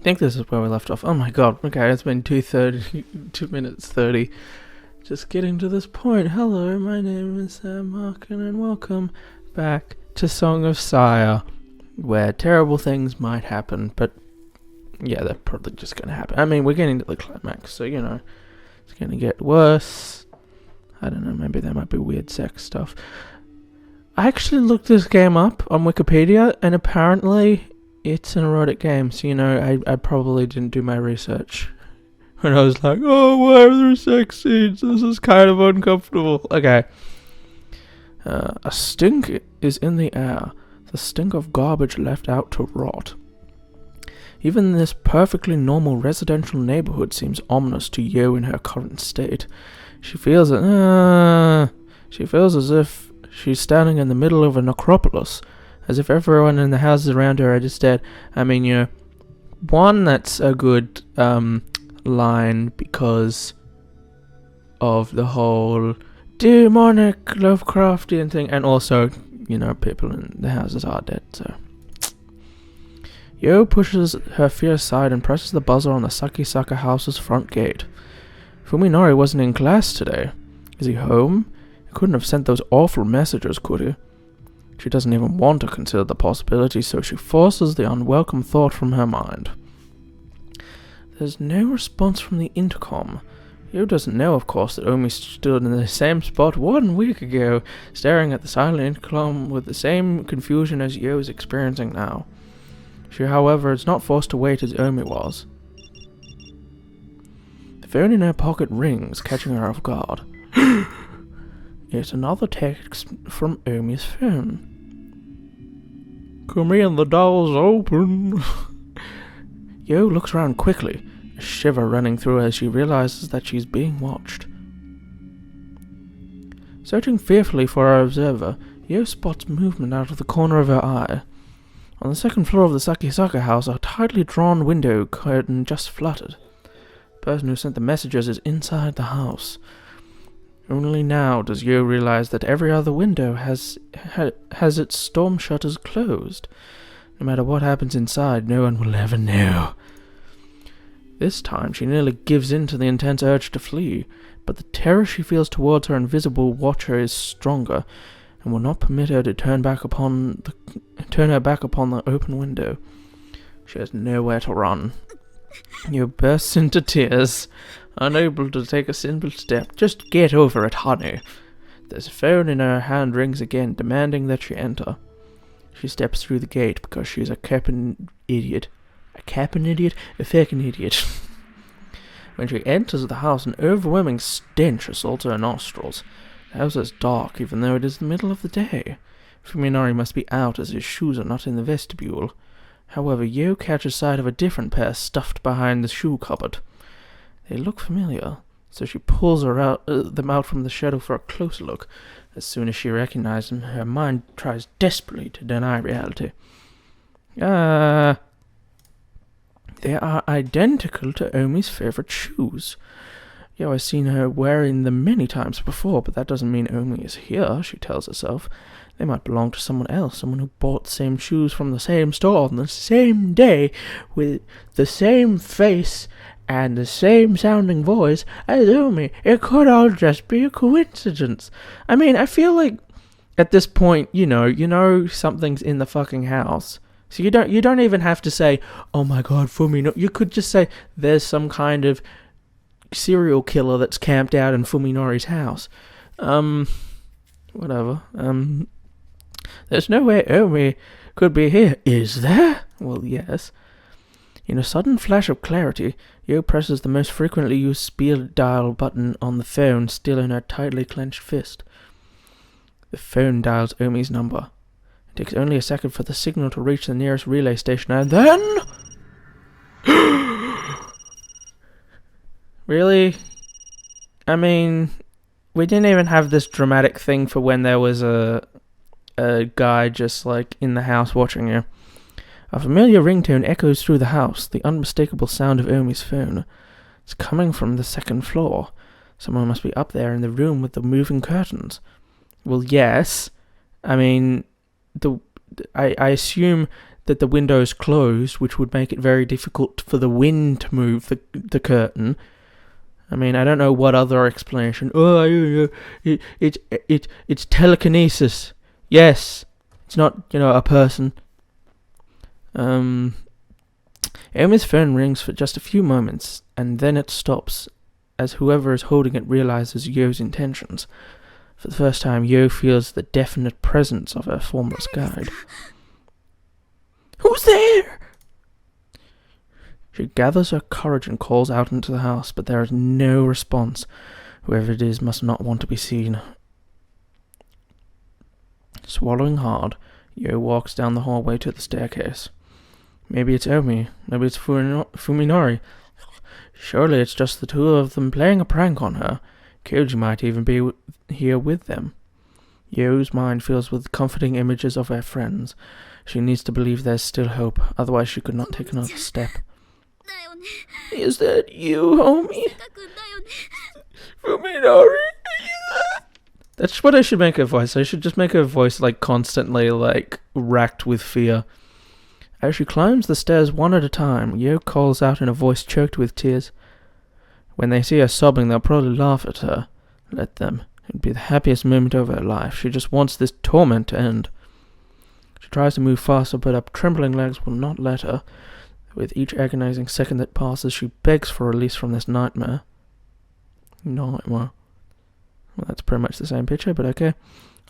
think this is where we left off. Oh my god, okay, it's been 2 minutes 30. Just getting to this point. Hello, my name is Sam Harkin, and welcome back to Song of Sire, where terrible things might happen, but yeah, they're probably just gonna happen. I mean, we're getting to the climax, so you know, it's gonna get worse. I don't know, maybe there might be weird sex stuff. I actually looked this game up on Wikipedia, and apparently it's an erotic game, so you know, I probably didn't do my research. And I was like, oh, why are there sex scenes? This is kind of uncomfortable. Okay. A stink is in the air. The stink of garbage left out to rot. Even this perfectly normal residential neighborhood seems ominous to Yo in her current state. She feels as if she's standing in the middle of a necropolis, as if everyone in the houses around her are just dead. I mean, you know, one, that's a good line because of the whole demonic Lovecraftian thing, and also, you know, people in the houses are dead, so. Yo pushes her fear aside and presses the buzzer on the Sakisaka house's front gate. Fuminori wasn't in class today. Is he home? He couldn't have sent those awful messages, could he? She doesn't even want to consider the possibility, so she forces the unwelcome thought from her mind. There's no response from the intercom. Yo doesn't know, of course, that Omi stood in the same spot 1 week ago, staring at the silent intercom with the same confusion as Yo is experiencing now. She, however, is not forced to wait as Omi was. The phone in her pocket rings, catching her off guard. It's another text from Omi's phone. Come in, the door's open. Yo looks around quickly, a shiver running through her as she realizes that she's being watched. Searching fearfully for her observer, Yo spots movement out of the corner of her eye. On the second floor of the Sakisaka house, a tightly drawn window curtain just fluttered. The person who sent the messages is inside the house. Only now does Yo realize that every other window has its storm shutters closed. No matter what happens inside, no one will ever know. This time, she nearly gives in to the intense urge to flee, but the terror she feels towards her invisible watcher is stronger, and will not permit her to turn her back upon the open window. She has nowhere to run. Yo bursts into tears, unable to take a simple step. Just get over it, honey. The phone in her hand rings again, demanding that she enter. She steps through the gate because she's a capping idiot. A capping idiot? A fucking idiot. When she enters the house, an overwhelming stench assaults her nostrils. The house is dark, even though it is the middle of the day. Fuminori must be out, as his shoes are not in the vestibule. However, Yo catches sight of a different pair stuffed behind the shoe cupboard. They look familiar, so she pulls them out from the shadow for a closer look. As soon as she recognizes them, her mind tries desperately to deny reality. They are identical to Omi's favorite shoes. Yo has seen her wearing them many times before, but that doesn't mean Omi is here, she tells herself. They might belong to someone else, someone who bought the same shoes from the same store on the same day, with the same face and the same sounding voice as Omi. It could all just be a coincidence. I mean, I feel like at this point, you know something's in the fucking house. So you don't even have to say, oh my god, Fumi. No, you could just say there's some kind of serial killer that's camped out in Fuminori's house. Whatever. There's no way Omi could be here, is there? Well, yes. In a sudden flash of clarity, Yo presses the most frequently used speed dial button on the phone, still in her tightly clenched fist. The phone dials Omi's number. It takes only a second for the signal to reach the nearest relay station, and then... Really? I mean, we didn't even have this dramatic thing for when there was a guy just, like, in the house watching you. A familiar ringtone echoes through the house, the unmistakable sound of Omi's phone. It's coming from the second floor. Someone must be up there in the room with the moving curtains. Well, yes. I mean, I assume that the window is closed, which would make it very difficult for the wind to move the curtain. I mean, I don't know what other explanation. Oh, it's telekinesis. Yes, it's not, a person. Amy's phone rings for just a few moments, and then it stops, as whoever is holding it realizes Yo's intentions. For the first time, Yo feels the definite presence of her formless guide. Who's there? She gathers her courage and calls out into the house, but there is no response. Whoever it is must not want to be seen. Swallowing hard, Yo walks down the hallway to the staircase. Maybe it's Omi. Maybe it's Fuminori. Surely it's just the two of them playing a prank on her. Koji might even be here with them. Yo's mind fills with comforting images of her friends. She needs to believe there's still hope, otherwise she could not take another step. Is that you, homie? Fuminori? That's what I should make her voice. I should just make her voice, constantly, racked with fear. As she climbs the stairs one at a time, Yo calls out in a voice choked with tears. When they see her sobbing, they'll probably laugh at her. Let them. It'd be the happiest moment of her life. She just wants this torment to end. She tries to move faster, but her trembling legs will not let her. With each agonizing second that passes, she begs for release from this nightmare. Well, that's pretty much the same picture, but okay.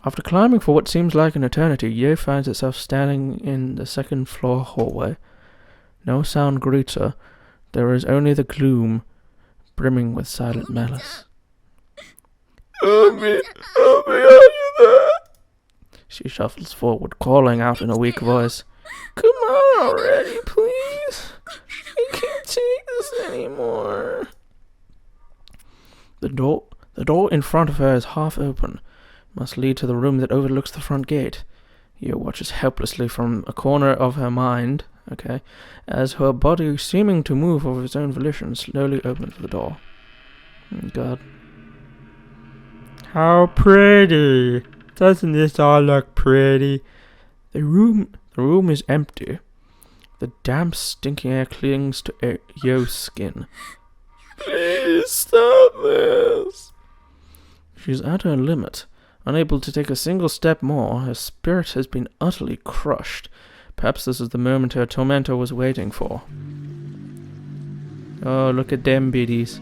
After climbing for what seems like an eternity, Yo finds herself standing in the second floor hallway. No sound greets her. There is only the gloom, brimming with silent malice. Omi, are you there? She shuffles forward, calling out in a weak voice. Come on already, please. I can't take this anymore. The door in front of her is half open. Must lead to the room that overlooks the front gate. Yo watches helplessly from a corner of her mind, as her body, seeming to move of its own volition, slowly opens the door. God. How pretty! Doesn't this all look pretty? The room is empty. The damp, stinking air clings to Yo's skin. Please stop this! She's at her limit. Unable to take a single step more, her spirit has been utterly crushed. Perhaps this is the moment her tormentor was waiting for. Oh, look at them biddies.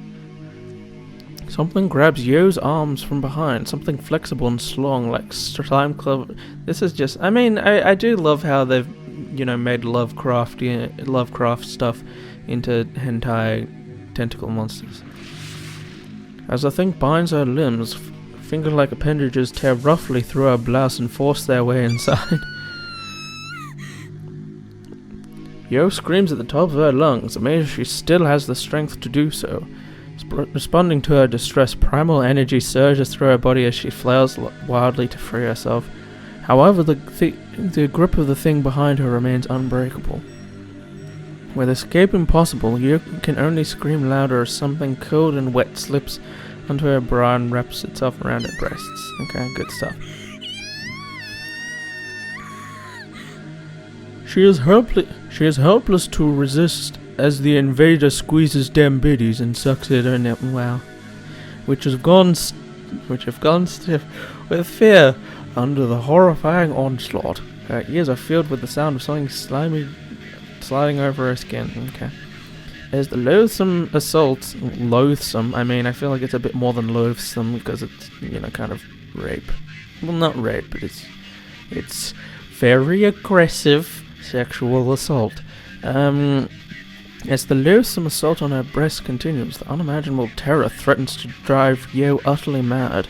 Something grabs Yo's arms from behind, something flexible and slung like slime club. This is just, I do love how they've, made Lovecraft stuff into hentai tentacle monsters. As the thing binds her limbs, finger-like appendages tear roughly through her blouse and force their way inside. Yo screams at the top of her lungs, amazed she still has the strength to do so. Responding to her distress, primal energy surges through her body as she flails wildly to free herself. However, the grip of the thing behind her remains unbreakable. With escape impossible, Yo can only scream louder as something cold and wet slips onto her bra and wraps itself around her breasts. Okay, good stuff. She is helpless to resist as the invader squeezes them biddies and sucks it in it. Wow. Which have gone stiff with fear under the horrifying onslaught. Her ears are filled with the sound of something slimy sliding over her skin. Okay. As the loathsome assault, I feel like it's a bit more than loathsome because it's, kind of rape. Well, not rape, but it's very aggressive sexual assault. As the loathsome assault on her breast continues, the unimaginable terror threatens to drive Yo utterly mad.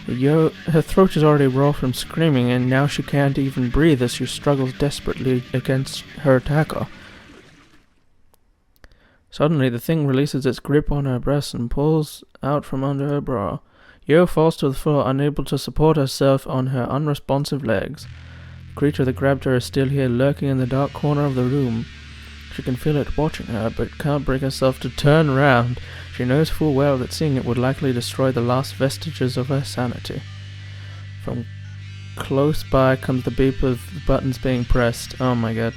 Her throat is already raw from screaming, and now she can't even breathe as she struggles desperately against her attacker. Suddenly, the thing releases its grip on her breast and pulls out from under her bra. Yo falls to the floor, unable to support herself on her unresponsive legs. The creature that grabbed her is still here, lurking in the dark corner of the room. She can feel it watching her, but can't bring herself to turn around. She knows full well that seeing it would likely destroy the last vestiges of her sanity. From close by comes the beep of the buttons being pressed. Oh my god.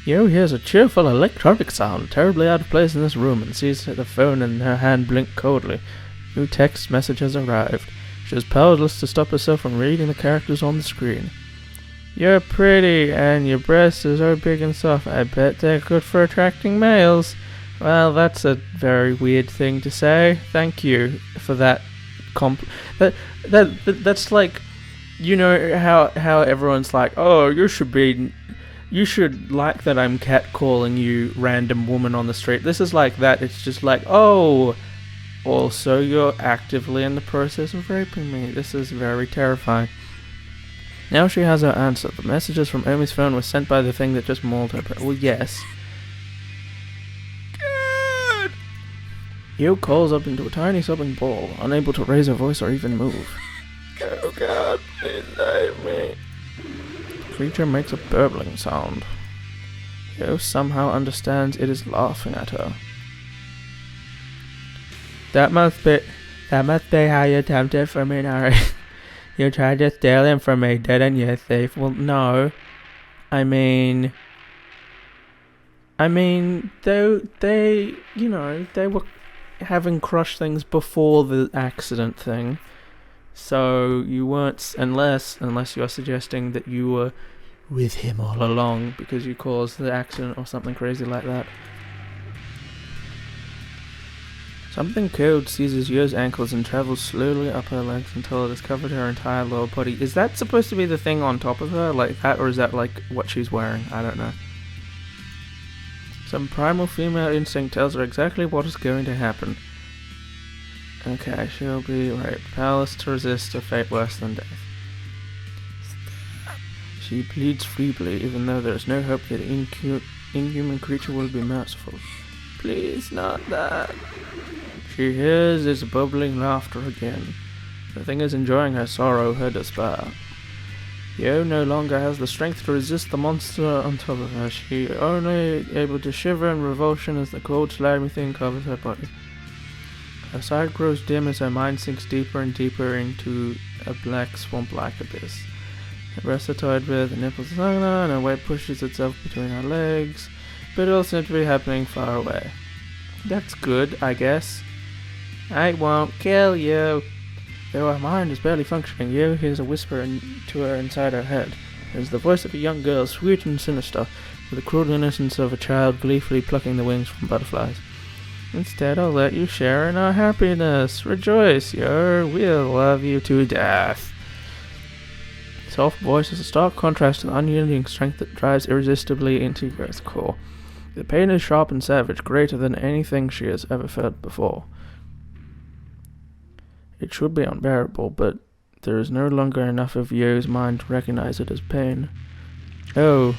Yo hears a cheerful electronic sound, terribly out of place in this room, and sees the phone in her hand blink coldly. New text message has arrived. She is powerless to stop herself from reading the characters on the screen. You're pretty, and your breasts are so big and soft. I bet they're good for attracting males. Well, that's a very weird thing to say. Thank you for that that's like, you know how everyone's like, oh, you should like that I'm catcalling you, random woman on the street. This is like that. It's just like, oh, also you're actively in the process of raping me. This is very terrifying. Now she has her answer. The messages from Omi's phone were sent by the thing that just mauled her. Well, yes. Good. Yo calls up into a tiny sobbing ball, unable to raise her voice or even move. Oh God, please save me. The creature makes a burbling sound. Yo somehow understands it is laughing at her. That must be how you attempted for me, Nari. You tried to steal him from me, didn't you, thief? Well, no. I mean, they were having crushed things before the accident thing. So you weren't, unless you're suggesting that you were with him all along because you caused the accident or something crazy like that. Something cold seizes Yo's ankles and travels slowly up her legs until it has covered her entire lower body. Is that supposed to be the thing on top of her, like that, or is that like what she's wearing? I don't know. Some primal female instinct tells her exactly what is going to happen. Okay, she'll be raped, powerless to resist a fate worse than death. She pleads feebly, even though there is no hope that the inhuman creature will be merciful. Please, not that. She hears his bubbling laughter again. The thing is enjoying her sorrow, her despair. Yo no longer has the strength to resist the monster on top of her. She only able to shiver in revulsion as the cold, slimy thing covers her body. Her sight grows dim as her mind sinks deeper and deeper into a black swamp-like abyss. Her breasts are toyed with, the nipples are hung on, and her weight pushes itself between her legs, but it all seems to be happening far away. That's good, I guess. I won't kill you. Though her mind is barely functioning, Yo hears a whisper to her inside her head. It is the voice of a young girl, sweet and sinister, with the cruel innocence of a child gleefully plucking the wings from butterflies. Instead, I'll let you share in our happiness. Rejoice, Yo. We'll love you to death. Soft voice is a stark contrast to the unyielding strength that drives irresistibly into Yo's core. The pain is sharp and savage, greater than anything she has ever felt before. It should be unbearable, but there is no longer enough of Yo's mind to recognize it as pain. Oh.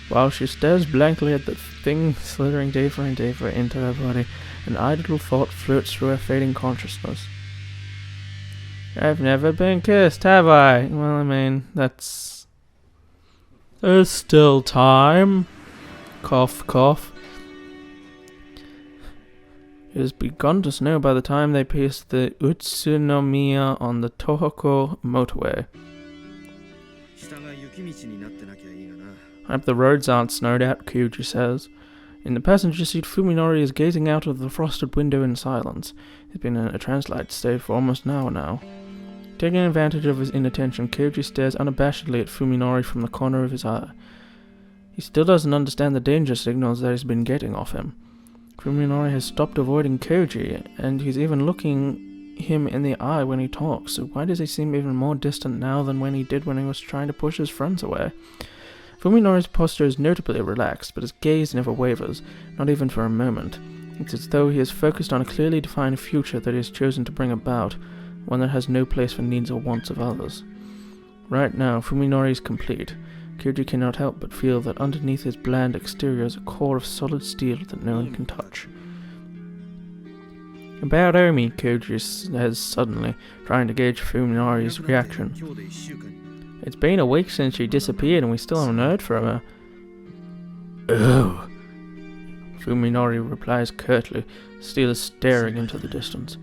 While she stares blankly at the thing slithering deeper and deeper into her body, an idle thought floats through her fading consciousness. I've never been kissed, have I? Well, I mean, there's still time. Cough, cough. It has begun to snow by the time they pierced the Utsunomiya on the Tohoku motorway. I hope the roads aren't snowed out, Kyuji says. In the passenger seat, Fuminori is gazing out of the frosted window in silence. He's been in a trance-like state for almost an hour now. Taking advantage of his inattention, Kyuji stares unabashedly at Fuminori from the corner of his eye. He still doesn't understand the danger signals that he's been getting off him. Fuminori has stopped avoiding Koji, and he's even looking him in the eye when he talks, so why does he seem even more distant now than when he did when he was trying to push his friends away? Fuminori's posture is notably relaxed, but his gaze never wavers, not even for a moment. It's as though he is focused on a clearly defined future that he has chosen to bring about, one that has no place for needs or wants of others. Right now, Fuminori is complete. Koji cannot help but feel that underneath his bland exterior is a core of solid steel that no one can touch. About Omi, Koji says suddenly, trying to gauge Fuminori's reaction. It's been a week since she disappeared and we still haven't heard from her. Oh. Fuminori replies curtly, still staring into the distance.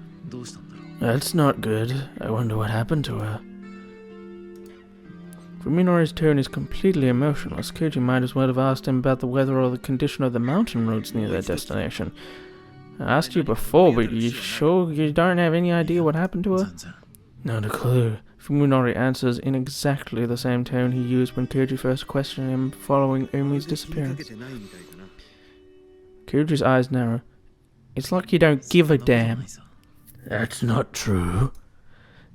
That's not good. I wonder what happened to her. Fuminori's tone is completely emotionless. Koji might as well have asked him about the weather or the condition of the mountain roads near their destination. I asked you before, but you sure you don't have any idea what happened to her? Not a clue. Fuminori answers in exactly the same tone he used when Koji first questioned him following Umi's disappearance. Koji's eyes narrow. It's like you don't give a damn. That's not true.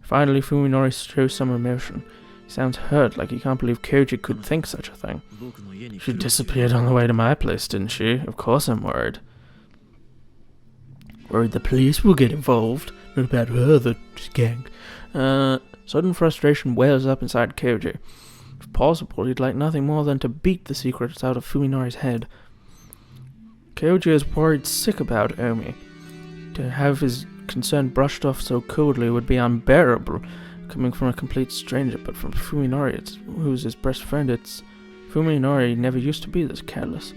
Finally, Fuminori shows some emotion. He sounds hurt, like he can't believe Koji could think such a thing. She disappeared on the way to my place, didn't she? Of course I'm worried. Worried the police will get involved. Not about her, the gang. Sudden frustration wells up inside Koji. If possible, he'd like nothing more than to beat the secrets out of Fuminori's head. Koji is worried sick about Omi. To have his concern brushed off so coldly would be unbearable, coming from a complete stranger, but from Fuminori, who's his best friend, Fuminori never used to be this careless.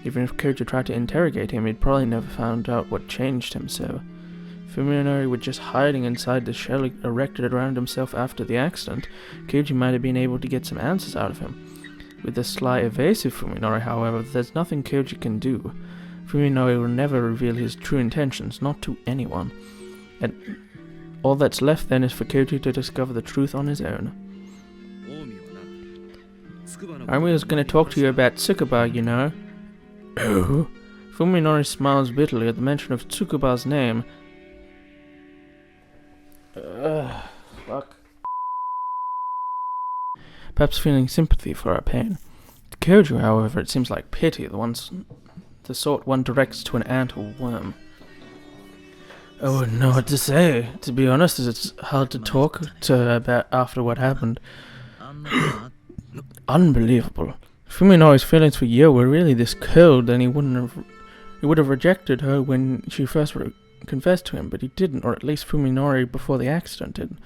Even if Koji tried to interrogate him, he'd probably never found out what changed him so. Fuminori was just hiding inside the shell erected around himself after the accident. Koji might have been able to get some answers out of him. With the sly, evasive Fuminori, however, there's nothing Koji can do. Fuminori will never reveal his true intentions, not to anyone. And all that's left then is for Koji to discover the truth on his own. Army was going to talk to you about Tsukuba, you know. Oh? Fuminori smiles bitterly at the mention of Tsukuba's name. Fuck. Perhaps feeling sympathy for her pain. To Koji, however, it seems like pity, the sort one directs to an ant or worm. I wouldn't know what to say. To be honest, it's hard to talk to her about after what happened. Unbelievable. If Fuminori's feelings for Yo were really this cold, then he would have rejected her when she first confessed to him, but he didn't, or at least Fuminori before the accident did.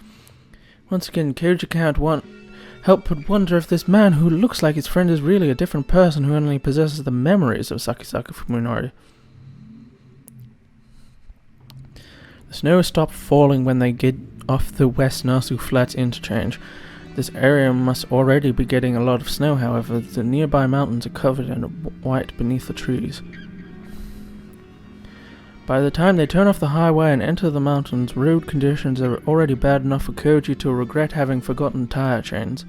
Once again, Koji can't help but wonder if this man who looks like his friend is really a different person who only possesses the memories of Sakisaka Fuminori. The snow has stopped falling when they get off the West Nasu Flats interchange. This area must already be getting a lot of snow, however. The nearby mountains are covered in white beneath the trees. By the time they turn off the highway and enter the mountains, road conditions are already bad enough for Koji to regret having forgotten tire chains.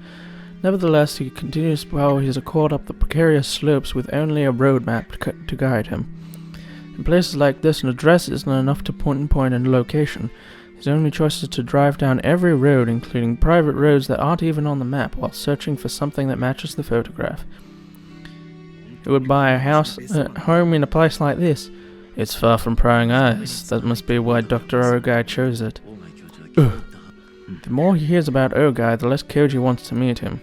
Nevertheless, he continues while he is caught up the precarious slopes with only a road map to guide him. In places like this, an address isn't enough to pinpoint a location. His only choice is to drive down every road, including private roads that aren't even on the map, while searching for something that matches the photograph. He would buy a home in a place like this. It's far from prying eyes. That must be why Dr. Ogai chose it. Ugh. The more he hears about Ogai, the less Koji wants to meet him.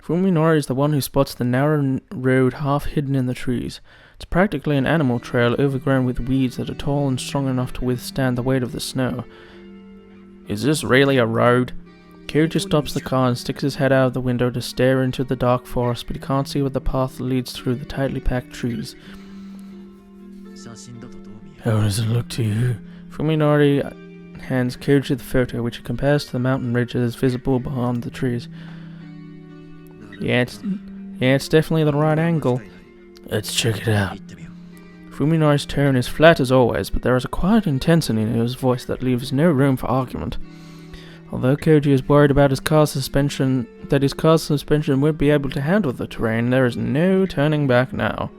Fuminori is the one who spots the narrow road half hidden in the trees. It's practically an animal trail overgrown with weeds that are tall and strong enough to withstand the weight of the snow. Is this really a road? Koji stops the car and sticks his head out of the window to stare into the dark forest, but he can't see what the path leads through the tightly packed trees. How does it look to you? Fuminori hands Koji the photo, which he compares to the mountain ridges visible behind the trees. Yeah, it's definitely the right angle. Let's check it out. Fuminori's tone is flat as always, but there is a quiet intensity in his voice that leaves no room for argument. Although Koji is worried about his car's suspension would be able to handle the terrain, there is no turning back now.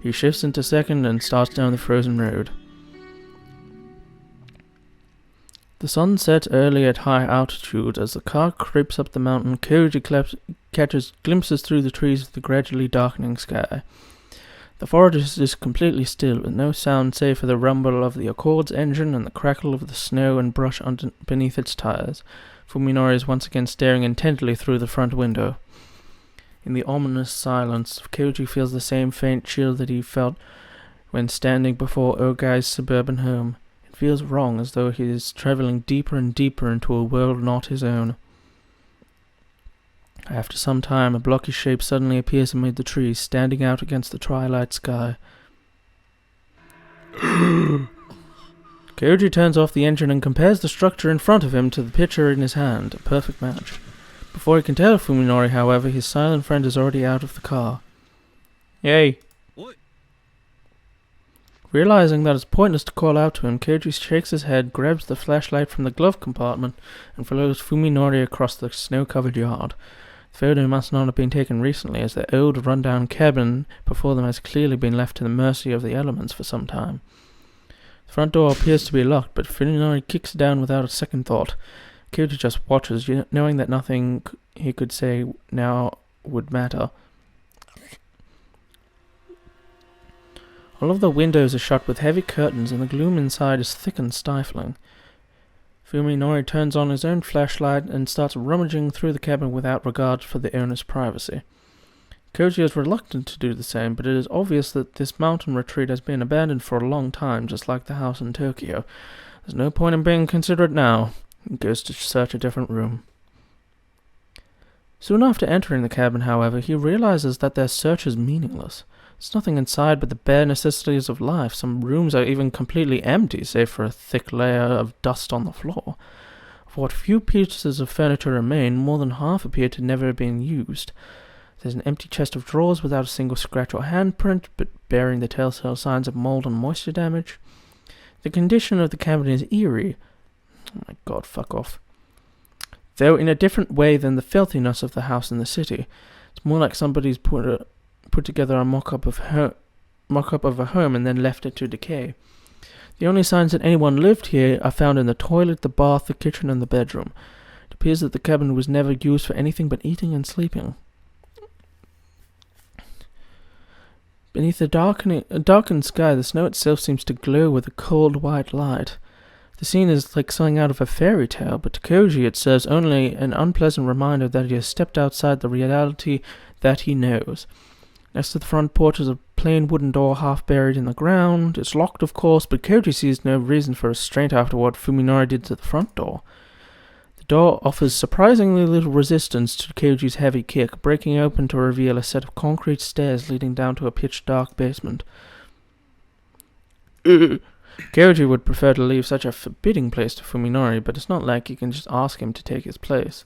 He shifts into second and starts down the frozen road. The sun sets early at high altitude. As the car creeps up the mountain, Koji catches glimpses through the trees of the gradually darkening sky. The forest is completely still, with no sound save for the rumble of the Accord's engine and the crackle of the snow and brush beneath its tires. Fuminori is once again staring intently through the front window. In the ominous silence, Koji feels the same faint chill that he felt when standing before Ogai's suburban home. It feels wrong, as though he is travelling deeper and deeper into a world not his own. After some time, a blocky shape suddenly appears amid the trees, standing out against the twilight sky. Koji turns off the engine and compares the structure in front of him to the picture in his hand, a perfect match. Before he can tell Fuminori, however, his silent friend is already out of the car. Yay! What? Realizing that it's pointless to call out to him, Koji shakes his head, grabs the flashlight from the glove compartment, and follows Fuminori across the snow-covered yard. The photo must not have been taken recently, as the old, run-down cabin before them has clearly been left to the mercy of the elements for some time. The front door appears to be locked, but Fuminori kicks it down without a second thought. Koji just watches, knowing that nothing he could say now would matter. All of the windows are shut with heavy curtains, and the gloom inside is thick and stifling. Fuminori turns on his own flashlight and starts rummaging through the cabin without regard for the owner's privacy. Koji is reluctant to do the same, but it is obvious that this mountain retreat has been abandoned for a long time, just like the house in Tokyo. There's no point in being considerate now. He goes to search a different room. Soon after entering the cabin, however, he realizes that their search is meaningless. There's nothing inside but the bare necessities of life. Some rooms are even completely empty, save for a thick layer of dust on the floor. Of what few pieces of furniture remain, more than half appear to never have been used. There's an empty chest of drawers without a single scratch or handprint, but bearing the telltale signs of mold and moisture damage. The condition of the cabin is eerie. Oh my god, fuck off. Though in a different way than the filthiness of the house in the city. It's more like somebody's put together a mock-up of a home and then left it to decay. The only signs that anyone lived here are found in the toilet, the bath, the kitchen, and the bedroom. It appears that the cabin was never used for anything but eating and sleeping. Beneath the darkened sky, the snow itself seems to glow with a cold white light. The scene is like something out of a fairy tale, but to Koji it serves only an unpleasant reminder that he has stepped outside the reality that he knows. Next to the front porch is a plain wooden door half buried in the ground. It's locked, of course, but Koji sees no reason for restraint after what Fuminori did to the front door. The door offers surprisingly little resistance to Koji's heavy kick, breaking open to reveal a set of concrete stairs leading down to a pitch-dark basement. Koji would prefer to leave such a forbidding place to Fuminori, but it's not like he can just ask him to take his place.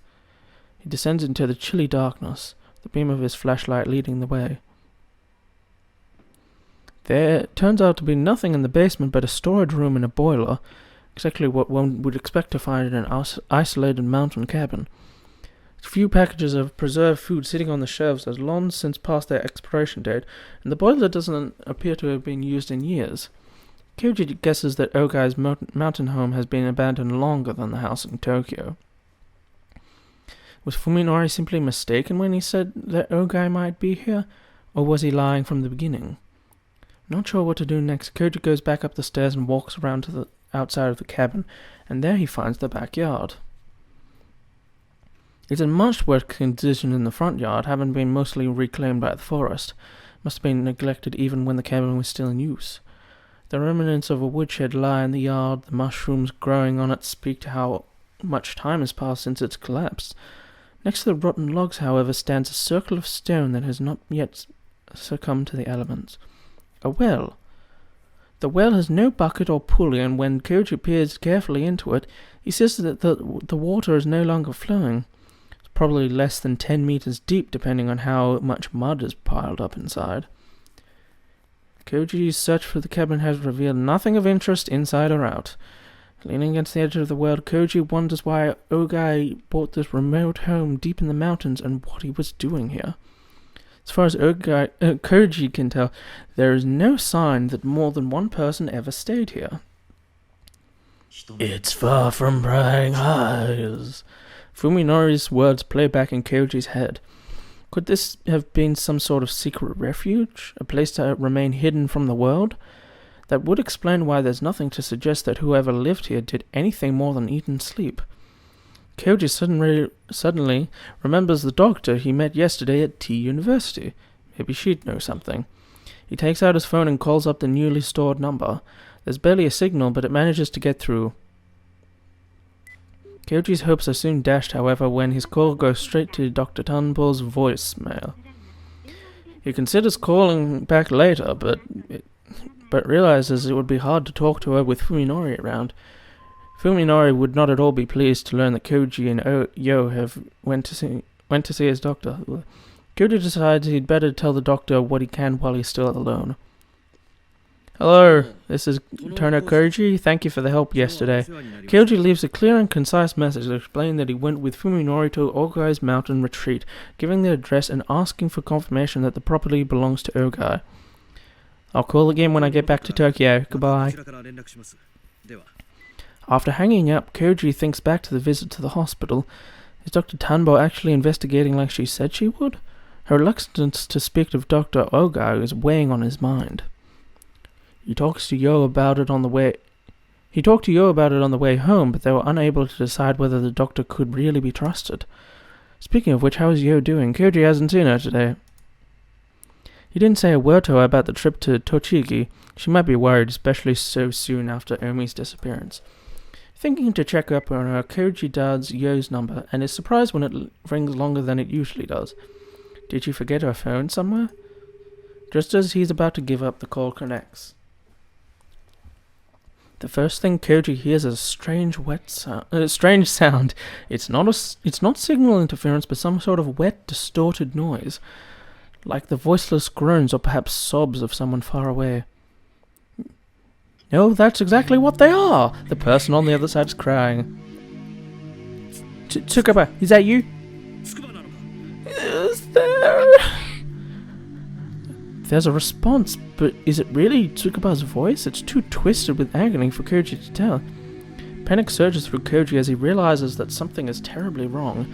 He descends into the chilly darkness, the beam of his flashlight leading the way. There turns out to be nothing in the basement but a storage room and a boiler, exactly what one would expect to find in an isolated mountain cabin. A few packages of preserved food sitting on the shelves has long since passed their expiration date, and the boiler doesn't appear to have been used in years. Koji guesses that Ogai's mountain home has been abandoned longer than the house in Tokyo. Was Fuminori simply mistaken when he said that Ogai might be here, or was he lying from the beginning? Not sure what to do next, Koji goes back up the stairs and walks around to the outside of the cabin, and there he finds the backyard. It's in much worse condition than the front yard, having been mostly reclaimed by the forest. Must have been neglected even when the cabin was still in use. The remnants of a woodshed lie in the yard. The mushrooms growing on it speak to how much time has passed since its collapse. Next to the rotten logs, however, stands a circle of stone that has not yet succumbed to the elements. A well. The well has no bucket or pulley, and when Koji peers carefully into it, he sees that the water is no longer flowing. It's probably less than 10 meters deep, depending on how much mud is piled up inside. Koji's search for the cabin has revealed nothing of interest inside or out. Leaning against the edge of the well, Koji wonders why Ogai bought this remote home deep in the mountains and what he was doing here. As far as Koji can tell, there is no sign that more than one person ever stayed here. It's far from prying eyes. Fuminori's words play back in Koji's head. Could this have been some sort of secret refuge? A place to remain hidden from the world? That would explain why there's nothing to suggest that whoever lived here did anything more than eat and sleep. Koji suddenly remembers the doctor he met yesterday at T University. Maybe she'd know something. He takes out his phone and calls up the newly stored number. There's barely a signal, but it manages to get through. Koji's hopes are soon dashed, however, when his call goes straight to Dr. Turnbull's voicemail. He considers calling back later, but but realizes it would be hard to talk to her with Fuminori around. Fuminori would not at all be pleased to learn that Koji and Yo have went to see his doctor. Koji decides he'd better tell the doctor what he can while he's still alone. Hello, this is Turner Koji. Thank you for the help yesterday. Koji leaves a clear and concise message explaining that he went with Fuminori to Ogai's mountain retreat, giving the address and asking for confirmation that the property belongs to Ogai. I'll call again when I get back to Tokyo. Goodbye. After hanging up, Koji thinks back to the visit to the hospital. Is Dr. Tanbo actually investigating like she said she would? Her reluctance to speak of Dr. Ogai is weighing on his mind. He talked to Yo about it on the way home, but they were unable to decide whether the doctor could really be trusted. Speaking of which, how is Yo doing? Koji hasn't seen her today. He didn't say a word to her about the trip to Tochigi. She might be worried, especially so soon after Omi's disappearance. Thinking to check up on her, Koji dials Yo's number, and is surprised when it rings longer than it usually does. Did she forget her phone somewhere? Just as he's about to give up, the call connects. The first thing Koji hears is a strange sound. It's not signal interference, but some sort of wet, distorted noise, like the voiceless groans or perhaps sobs of someone far away. No, that's exactly what they are. The person on the other side is crying. Tsukaba, is that you? Is there? There's a response, but is it really Tsukaba's voice? It's too twisted with agony for Koji to tell. Panic surges through Koji as he realizes that something is terribly wrong.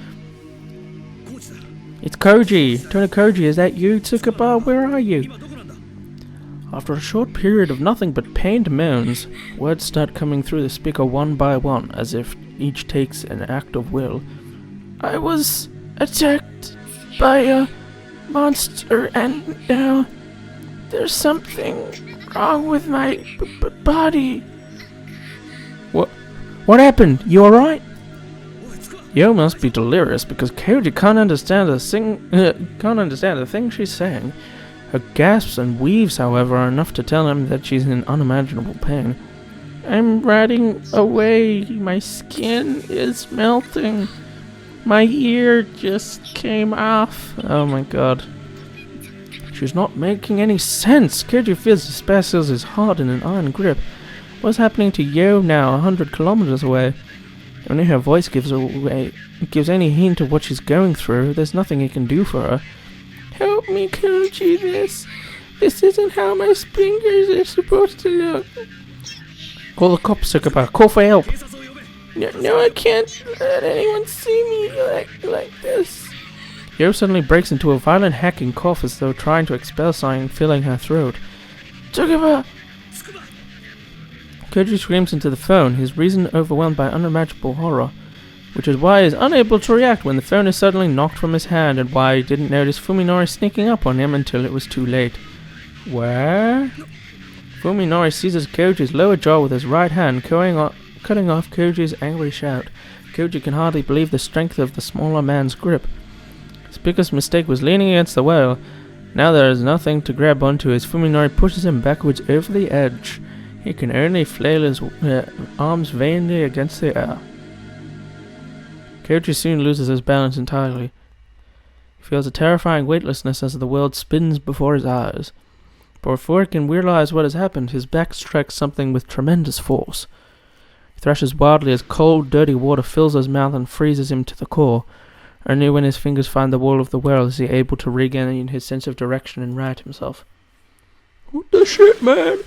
It's Koji! Turner Koji, is that you, Tsukaba? Where are you? After a short period of nothing but pained moans, words start coming through the speaker one by one, as if each takes an act of will. I was attacked by a monster, and now there's something wrong with my body. What happened? You alright? Yo must be delirious because Koji can't understand a thing she's saying. Her gasps and weaves, however, are enough to tell him that she's in unimaginable pain. I'm rotting away. My skin is melting. My ear just came off. Oh my god. She's not making any sense. Koji feels the spasms his heart in an iron grip. What's happening to Yo now, 100 kilometers away? Only her voice gives any hint of what she's going through. There's nothing he can do for her. Help me, Koji, this isn't how my fingers are supposed to look. Call the cops, Tsukaba. Call for help. No, I can't let anyone see me like this. Yo suddenly breaks into a violent hacking cough as though trying to expel something filling her throat. Tsukaba! Koji screams into the phone, his reason overwhelmed by unimaginable horror, which is why he is unable to react when the phone is suddenly knocked from his hand, and why he didn't notice Fuminori sneaking up on him until it was too late. Where? Fuminori seizes Koji's lower jaw with his right hand, cutting off Koji's angry shout. Koji can hardly believe the strength of the smaller man's grip. His biggest mistake was leaning against the wall. Now there is nothing to grab onto as Fuminori pushes him backwards over the edge. He can only flail his arms vainly against the air. Koji soon loses his balance entirely. He feels a terrifying weightlessness as the world spins before his eyes. But before he can realize what has happened, his back strikes something with tremendous force. He thrashes wildly as cold, dirty water fills his mouth and freezes him to the core. Only when his fingers find the wall of the well is he able to regain his sense of direction and right himself. What the shit, man?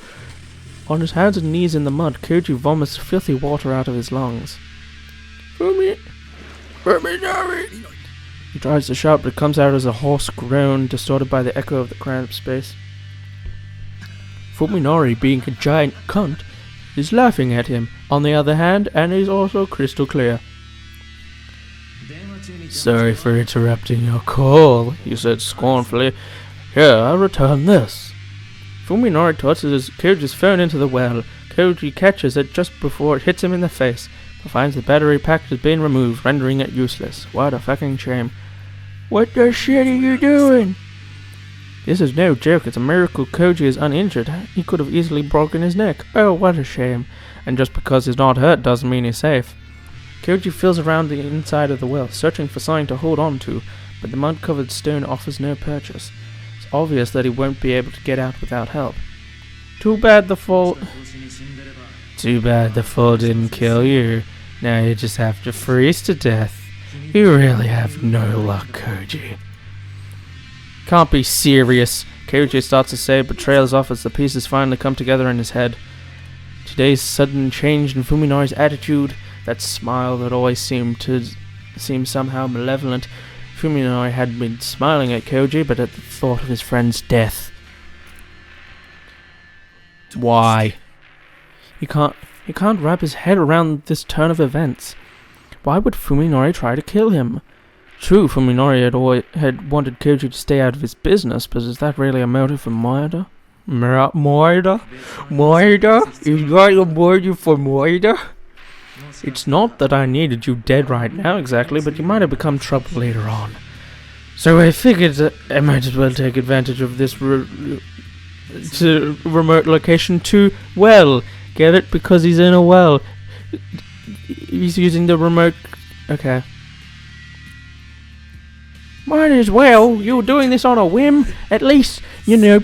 On his hands and knees in the mud, Koji vomits filthy water out of his lungs. Fuminori! He tries to shout, but it comes out as a hoarse groan, distorted by the echo of the cramped space. Fuminori, being a giant cunt, is laughing at him, on the other hand, and is also crystal clear. Sorry for interrupting your call, he said scornfully. Here, I'll return this. Fuminori tosses Koji's phone into the well. Koji catches it just before it hits him in the face, but finds the battery pack has been removed, rendering it useless. What a fucking shame. What the shit are you doing? This is no joke. It's a miracle Koji is uninjured. He could have easily broken his neck. Oh, what a shame. And just because he's not hurt doesn't mean he's safe. Koji feels around the inside of the well, searching for something to hold on to, but the mud-covered stone offers no purchase. It's obvious that he won't be able to get out without help. Too bad the fall didn't kill you. Now you just have to freeze to death. You really have no luck, Koji. Can't be serious, Koji starts to say, but trails off as the pieces finally come together in his head. Today's sudden change in Fuminori's attitude, that smile that always seemed to seem somehow malevolent. Fuminori had been smiling at Koji, but at the thought of his friend's death. Why? He can't wrap his head around this turn of events. Why would Fuminori try to kill him? True, Fuminori had wanted Koji to stay out of his business, but is that really a motive for murder? Murder? Is that a motive for murder? It's not that I needed you dead right now exactly, but you might have become trouble later on. So I figured that I might as well take advantage of this remote location to, well, get it? Because he's in a well. He's using the remote... Okay. Might as well. You were doing this on a whim. At least,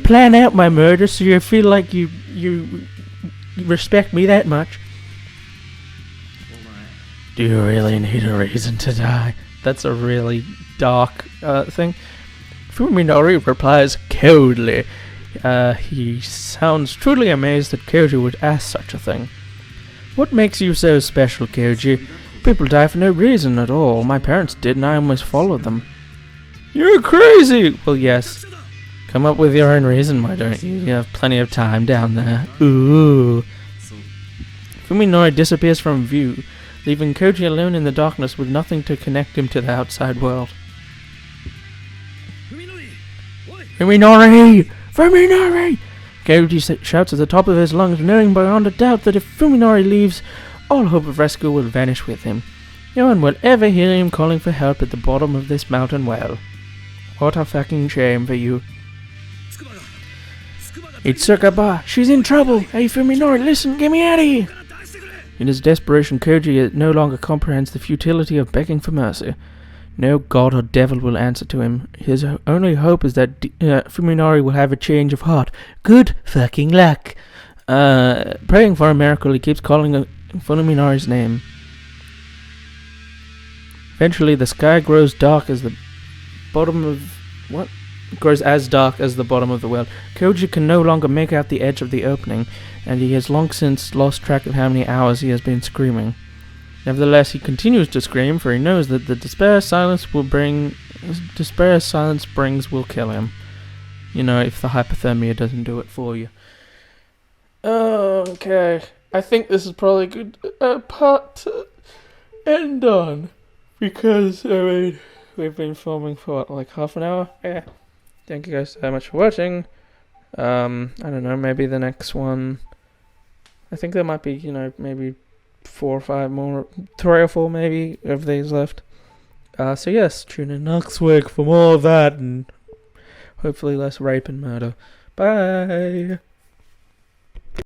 plan out my murder so you feel like you respect me that much. Do you really need a reason to die? That's a really dark thing. Fuminori replies coldly. He sounds truly amazed that Koji would ask such a thing. What makes you so special, Koji? People die for no reason at all. My parents did and I almost followed them. You're crazy! Well, yes. Come up with your own reason, why don't you? You have plenty of time down there. Ooh. Fuminori disappears from view, leaving Koji alone in the darkness with nothing to connect him to the outside world. Fuminori! Fuminori! Koji shouts at the top of his lungs, knowing beyond a doubt that if Fuminori leaves, all hope of rescue will vanish with him. No one will ever hear him calling for help at the bottom of this mountain well. What a fucking shame for you. It's Tsukaba! She's in trouble! Hey Fuminori, listen, get me out of here! In his desperation, Koji no longer comprehends the futility of begging for mercy. No god or devil will answer to him. His only hope is that Fuminori will have a change of heart. Good fucking luck! Praying for a miracle, he keeps calling Fuminori's name. Eventually, the sky grows dark as the bottom of... What? Grows as dark as the bottom of the well. Koji can no longer make out the edge of the opening, and he has long since lost track of how many hours he has been screaming. Nevertheless, he continues to scream, for he knows that the despair silence brings will kill him. If the hypothermia doesn't do it for you. Okay, I think this is probably a good part to end on. Because, we've been filming for what, like half an hour? Yeah. Thank you guys so much for watching. I don't know, maybe the next one... I think there might be, maybe 4 or 5 more, 3 or 4 maybe, of these left. So yes, tune in next week for more of that, and hopefully less rape and murder. Bye!